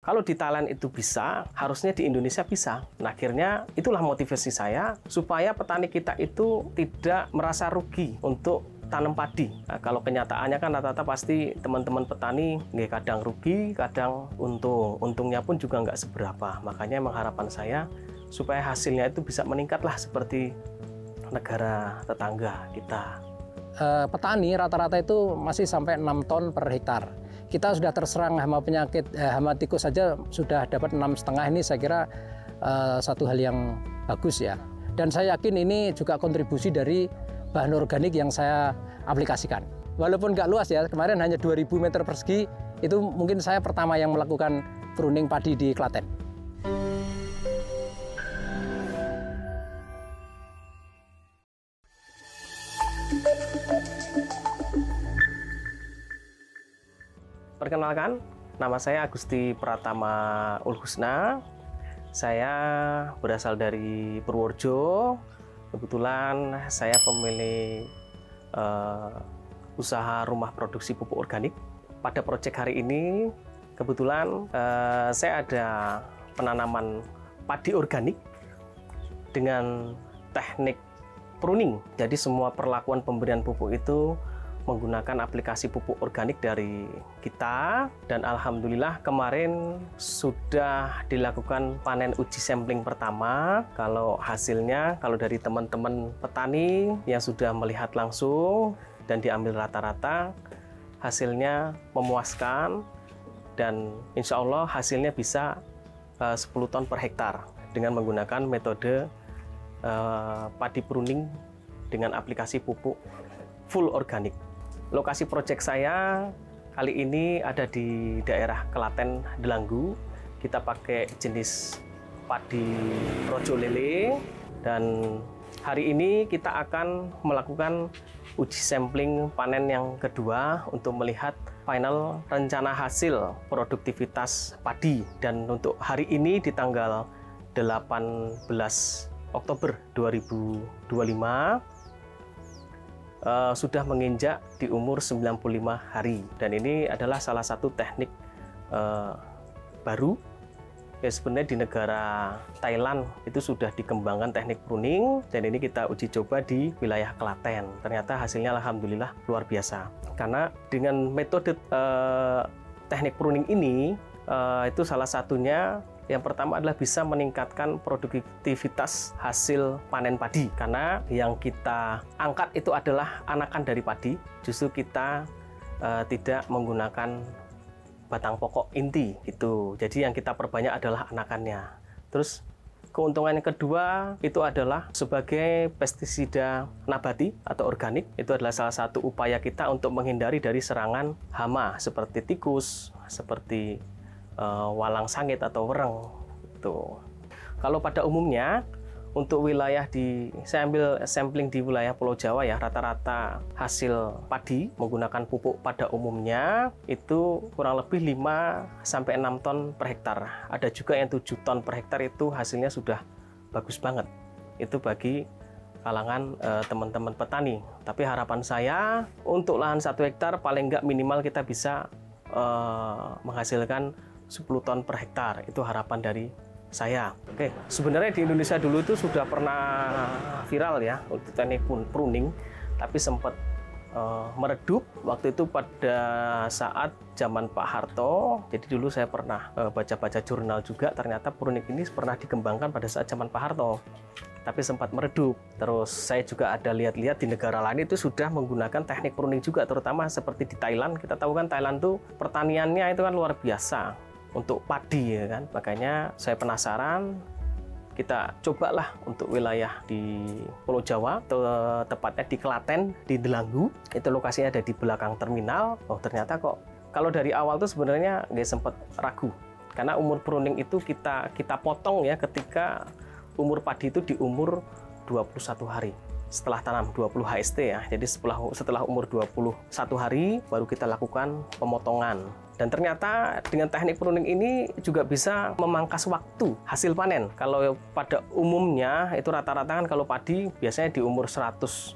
Kalau di Thailand itu bisa, harusnya di Indonesia bisa. Nah, akhirnya itulah motivasi saya supaya petani kita itu tidak merasa rugi untuk tanam padi. Nah, kalau kenyataannya kan rata-rata pasti teman-teman petani kadang rugi, kadang untung. Untungnya pun juga nggak seberapa. Makanya emang harapan saya supaya hasilnya itu bisa meningkatlah seperti negara tetangga kita. Petani rata-rata itu masih sampai 6 ton per hektar. Kita sudah terserang hama penyakit hama tikus saja sudah dapat 6,5. Ini saya kira satu hal yang bagus ya. Dan saya yakin ini juga kontribusi dari bahan organik yang saya aplikasikan. Walaupun nggak luas ya, kemarin hanya 2000 meter persegi, itu mungkin saya pertama yang melakukan pruning padi di Klaten. Perkenalkan, nama saya Agusti Pratama Ulhusna. Saya berasal dari Purworejo. Kebetulan saya pemilik usaha rumah produksi pupuk organik. Pada proyek hari ini, kebetulan saya ada penanaman padi organik dengan teknik pruning. Jadi semua perlakuan pemberian pupuk itu menggunakan aplikasi pupuk organik dari kita, dan alhamdulillah kemarin sudah dilakukan panen uji sampling pertama. Kalau hasilnya, kalau dari teman-teman petani yang sudah melihat langsung dan diambil rata-rata, hasilnya memuaskan dan insya Allah hasilnya bisa 10 ton per hektar dengan menggunakan metode padi pruning dengan aplikasi pupuk full organik. Lokasi proyek saya kali ini ada di daerah Klaten Delanggu. Kita pakai jenis padi rojo lele, dan hari ini kita akan melakukan uji sampling panen yang kedua untuk melihat final rencana hasil produktivitas padi. Dan untuk hari ini di tanggal 18 Oktober 2025 sudah menginjak di umur 95 hari, dan ini adalah salah satu teknik baru ya, sebenarnya di negara Thailand itu sudah dikembangkan teknik pruning, dan ini kita uji coba di wilayah Klaten. Ternyata hasilnya alhamdulillah luar biasa, karena dengan metode teknik pruning ini itu salah satunya yang pertama adalah bisa meningkatkan produktivitas hasil panen padi, karena yang kita angkat itu adalah anakan dari padi. Justru kita tidak menggunakan batang pokok inti itu. Jadi yang kita perbanyak adalah anakannya. Terus keuntungan yang kedua itu adalah sebagai pestisida nabati atau organik. Itu adalah salah satu upaya kita untuk menghindari dari serangan hama seperti tikus, seperti walang sangit atau wereng. Tuh. Kalau pada umumnya untuk wilayah saya ambil sampling di wilayah Pulau Jawa ya, rata-rata hasil padi menggunakan pupuk pada umumnya itu kurang lebih 5-6 ton per hektar. Ada juga yang 7 ton per hektar, itu hasilnya sudah bagus banget. Itu bagi kalangan teman-teman petani. Tapi harapan saya untuk lahan 1 hektar paling nggak minimal kita bisa menghasilkan 10 ton per hektar. Itu harapan dari saya. Oke, sebenarnya di Indonesia dulu itu sudah pernah viral ya untuk teknik pruning, tapi sempat meredup waktu itu pada saat zaman Pak Harto. Jadi dulu saya pernah baca-baca jurnal juga, ternyata pruning ini pernah dikembangkan pada saat zaman Pak Harto, tapi sempat meredup. Terus saya juga ada lihat-lihat di negara lain itu sudah menggunakan teknik pruning juga, terutama seperti di Thailand. Kita tahu kan Thailand tuh pertaniannya itu kan luar biasa untuk padi ya kan. Makanya saya penasaran, kita cobalah untuk wilayah di Pulau Jawa, tepatnya di Klaten, di Delanggu. Itu lokasinya ada di belakang terminal. Oh ternyata kok kalau dari awal tuh sebenarnya nggak sempat ragu, karena umur pruning itu kita potong ya ketika umur padi itu di umur 21 hari setelah tanam, 20 HST ya. Jadi setelah umur 21 hari baru kita lakukan pemotongan. Dan ternyata dengan teknik pruning ini juga bisa memangkas waktu hasil panen. Kalau pada umumnya itu rata-rata kan kalau padi biasanya di umur 100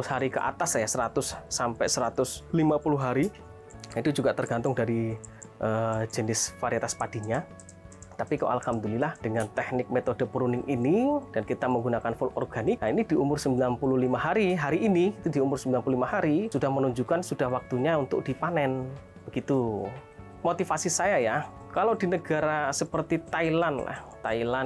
hari ke atas ya, 100 sampai 150 hari. Itu juga tergantung dari jenis varietas padinya. Tapi kok alhamdulillah dengan teknik metode pruning ini dan kita menggunakan full organik, nah ini di umur 95 hari ini itu di umur 95 hari sudah menunjukkan sudah waktunya untuk dipanen. Begitu. Motivasi saya ya, kalau di negara seperti Thailand lah,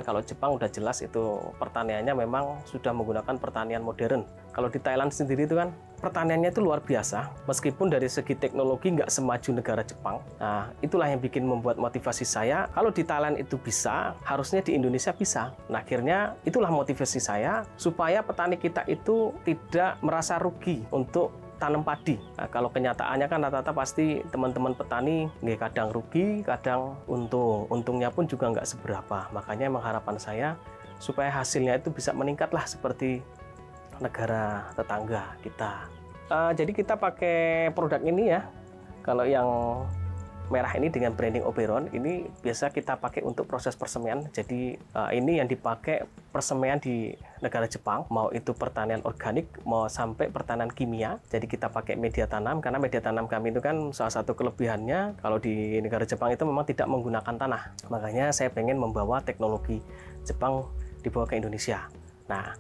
kalau Jepang udah jelas itu pertaniannya memang sudah menggunakan pertanian modern. Kalau di Thailand sendiri itu kan pertaniannya itu luar biasa, meskipun dari segi teknologi nggak semaju negara Jepang. Nah, itulah yang bikin membuat motivasi saya, kalau di Thailand itu bisa, harusnya di Indonesia bisa. Nah, akhirnya itulah motivasi saya, supaya petani kita itu tidak merasa rugi untuk tanam padi. Nah, kalau kenyataannya kan rata-rata pasti teman-teman petani kadang rugi, kadang untung. Untungnya pun juga nggak seberapa. Makanya emang harapan saya supaya hasilnya itu bisa meningkatlah seperti negara tetangga kita. Jadi kita pakai produk ini ya. Kalau yang merah ini dengan branding Oberon, ini biasa kita pakai untuk proses persemaian. Jadi ini yang dipakai persemaian di negara Jepang, mau itu pertanian organik, mau sampai pertanian kimia. Jadi kita pakai media tanam, karena media tanam kami itu kan salah satu kelebihannya, kalau di negara Jepang itu memang tidak menggunakan tanah. Makanya saya pengen membawa teknologi Jepang dibawa ke Indonesia. Nah,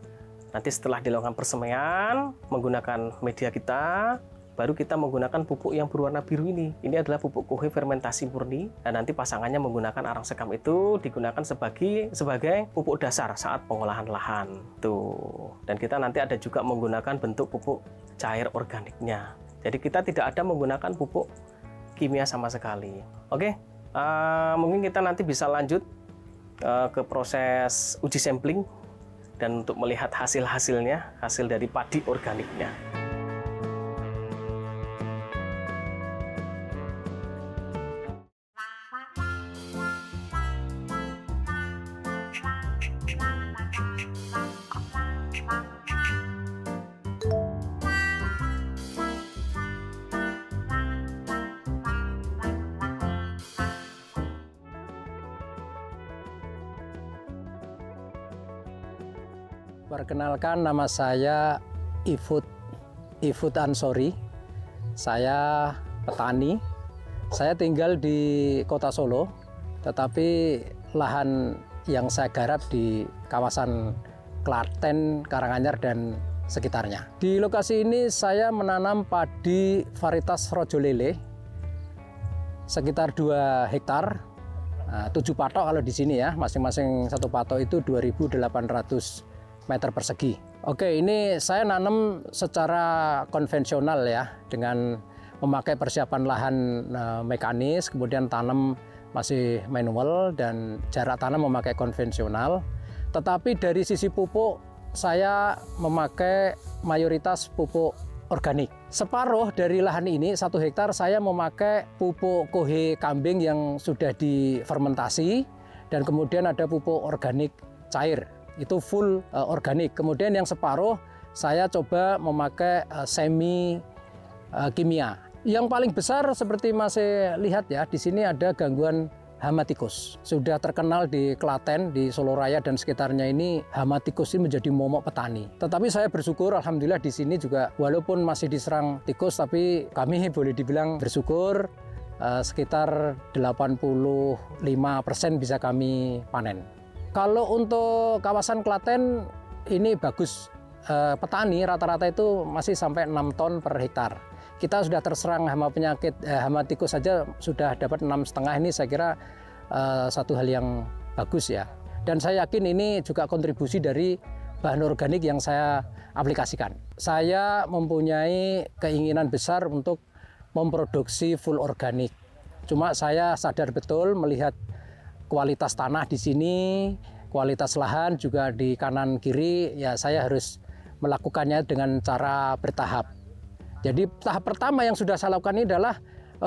nanti setelah dilakukan persemaian, menggunakan media kita, baru kita menggunakan pupuk yang berwarna biru ini. Ini adalah pupuk kohe fermentasi murni, dan nanti pasangannya menggunakan arang sekam itu digunakan sebagai pupuk dasar saat pengolahan lahan. Tuh. Dan kita nanti ada juga menggunakan bentuk pupuk cair organiknya. Jadi kita tidak ada menggunakan pupuk kimia sama sekali. Oke, mungkin kita nanti bisa lanjut ke proses uji sampling dan untuk melihat hasil-hasilnya, hasil dari padi organiknya. Perkenalkan, nama saya Ifut Ansori. Saya petani. Saya tinggal di Kota Solo, tetapi lahan yang saya garap di kawasan Klaten, Karanganyar, dan sekitarnya. Di lokasi ini saya menanam padi varietas Rojo Lele sekitar 2 hektar, 7 patok kalau di sini ya, masing-masing satu patok itu 2.800 meter persegi. Oke, ini saya nanam secara konvensional ya, dengan memakai persiapan lahan mekanis, kemudian tanam masih manual, dan jarak tanam memakai konvensional. Tetapi dari sisi pupuk, saya memakai mayoritas pupuk organik. Separuh dari lahan ini, 1 hektar, saya memakai pupuk kohe kambing yang sudah difermentasi, dan kemudian ada pupuk organik cair. Itu full organik. Kemudian yang separuh saya coba memakai semi kimia. Yang paling besar seperti masih lihat ya, di sini ada gangguan hama tikus. Sudah terkenal di Klaten, di Solo Raya dan sekitarnya ini, hama tikus ini menjadi momok petani. Tetapi saya bersyukur, alhamdulillah di sini juga walaupun masih diserang tikus, tapi kami boleh dibilang bersyukur, sekitar 85% bisa kami panen. Kalau untuk kawasan Klaten ini bagus, petani rata-rata itu masih sampai 6 ton per hektar. Kita sudah terserang hama penyakit, hama tikus saja sudah dapat 6,5. Ini saya kira satu hal yang bagus ya. Dan saya yakin ini juga kontribusi dari bahan organik yang saya aplikasikan. Saya mempunyai keinginan besar untuk memproduksi full organik. Cuma saya sadar betul melihat kualitas tanah di sini, kualitas lahan juga di kanan kiri, ya saya harus melakukannya dengan cara bertahap. Jadi tahap pertama yang sudah saya lakukan ini adalah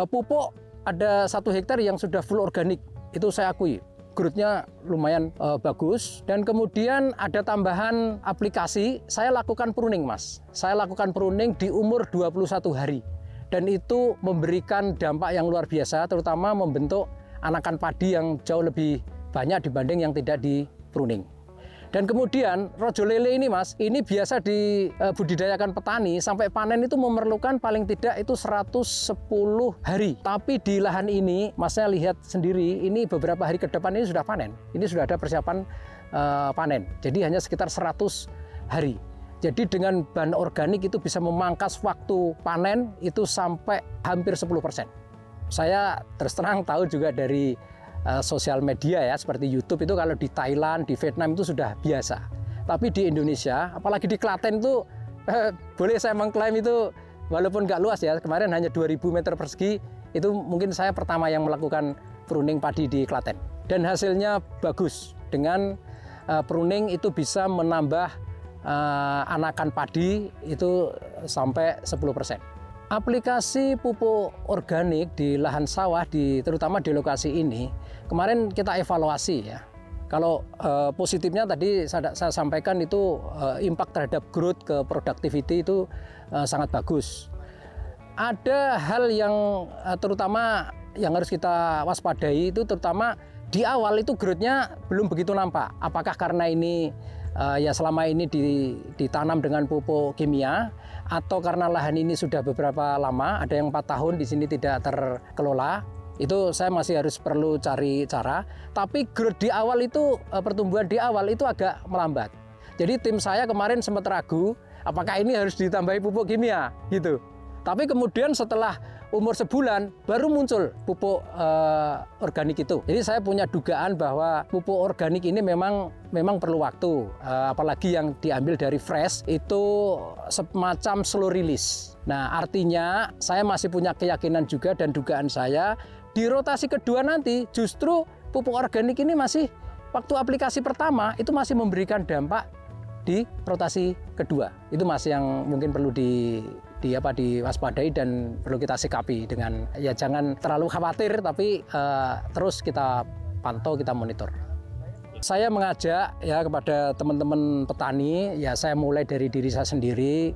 pupuk, ada 1 hektar yang sudah full organik, itu saya akui. Growth-nya lumayan bagus, dan kemudian ada tambahan aplikasi, saya lakukan pruning Mas. Saya lakukan pruning di umur 21 hari, dan itu memberikan dampak yang luar biasa, terutama membentuk anakan padi yang jauh lebih banyak dibanding yang tidak di pruning. Dan kemudian rojo lele ini Mas, ini biasa dibudidayakan petani sampai panen itu memerlukan paling tidak itu 110 hari. Tapi di lahan ini, Masnya lihat sendiri, ini beberapa hari ke depan ini sudah panen. Ini sudah ada persiapan panen. Jadi hanya sekitar 100 hari. Jadi dengan bahan organik itu bisa memangkas waktu panen itu sampai hampir 10%. Saya terus terang tahu juga dari sosial media ya, seperti YouTube itu kalau di Thailand, di Vietnam itu sudah biasa. Tapi di Indonesia, apalagi di Klaten itu, boleh saya mengklaim itu walaupun nggak luas ya, kemarin hanya 2000 meter persegi, itu mungkin saya pertama yang melakukan pruning padi di Klaten. Dan hasilnya bagus, dengan pruning itu bisa menambah anakan padi itu sampai 10%. Aplikasi pupuk organik di lahan sawah, terutama di lokasi ini, kemarin kita evaluasi ya. Kalau positifnya tadi saya sampaikan itu impact terhadap growth ke productivity itu sangat bagus. Ada hal yang terutama yang harus kita waspadai itu terutama di awal itu growth-nya belum begitu nampak. Apakah karena ini ya selama ini ditanam dengan pupuk kimia, atau karena lahan ini sudah beberapa lama, ada yang 4 tahun di sini tidak terkelola, itu saya masih harus perlu cari cara. Tapi growth di awal itu, pertumbuhan di awal itu agak melambat. Jadi tim saya kemarin sempat ragu, apakah ini harus ditambahi pupuk kimia gitu. Tapi kemudian setelah umur sebulan baru muncul pupuk organik itu. Jadi saya punya dugaan bahwa pupuk organik ini memang perlu waktu, apalagi yang diambil dari fresh itu semacam slow release. Nah, artinya saya masih punya keyakinan juga dan dugaan saya di rotasi kedua nanti justru pupuk organik ini masih waktu aplikasi pertama itu masih memberikan dampak di rotasi kedua. Itu masih yang mungkin perlu diwaspadai dan perlu kita sikapi dengan ya jangan terlalu khawatir, tapi terus kita pantau, kita monitor. Saya mengajak ya kepada teman-teman petani, ya saya mulai dari diri saya sendiri,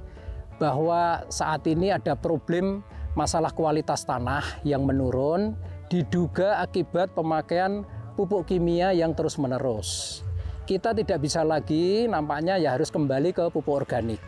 bahwa saat ini ada problem masalah kualitas tanah yang menurun, diduga akibat pemakaian pupuk kimia yang terus-menerus. Kita tidak bisa lagi nampaknya ya harus kembali ke pupuk organik.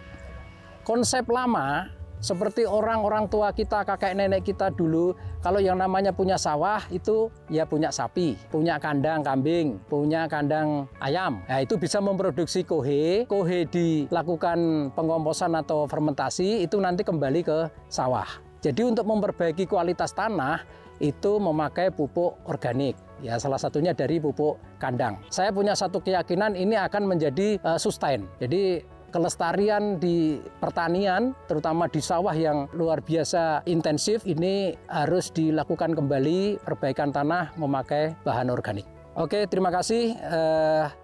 Konsep lama seperti orang-orang tua kita, kakek nenek kita dulu, kalau yang namanya punya sawah itu ya punya sapi, punya kandang kambing, punya kandang ayam. Nah, itu bisa memproduksi kohe dilakukan pengomposan atau fermentasi, itu nanti kembali ke sawah. Jadi untuk memperbaiki kualitas tanah itu memakai pupuk organik. Ya, salah satunya dari pupuk kandang. Saya punya satu keyakinan ini akan menjadi sustain. Jadi kelestarian di pertanian, terutama di sawah yang luar biasa intensif, ini harus dilakukan kembali perbaikan tanah memakai bahan organik. Oke, terima kasih.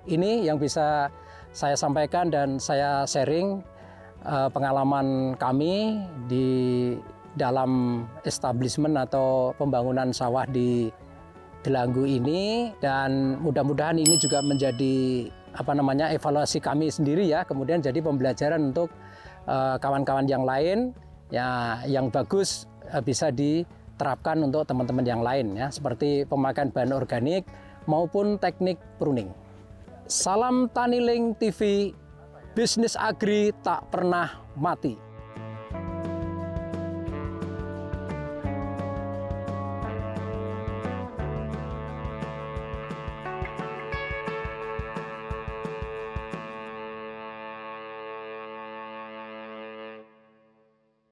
Ini yang bisa saya sampaikan dan saya sharing pengalaman kami di dalam establishment atau pembangunan sawah di Delanggu ini, dan mudah-mudahan ini juga menjadi evaluasi kami sendiri ya, kemudian jadi pembelajaran untuk kawan-kawan yang lain ya, yang bagus bisa diterapkan untuk teman-teman yang lain ya, seperti pemakaian bahan organik maupun teknik pruning. Salam Tani Link TV, bisnis agri tak pernah mati.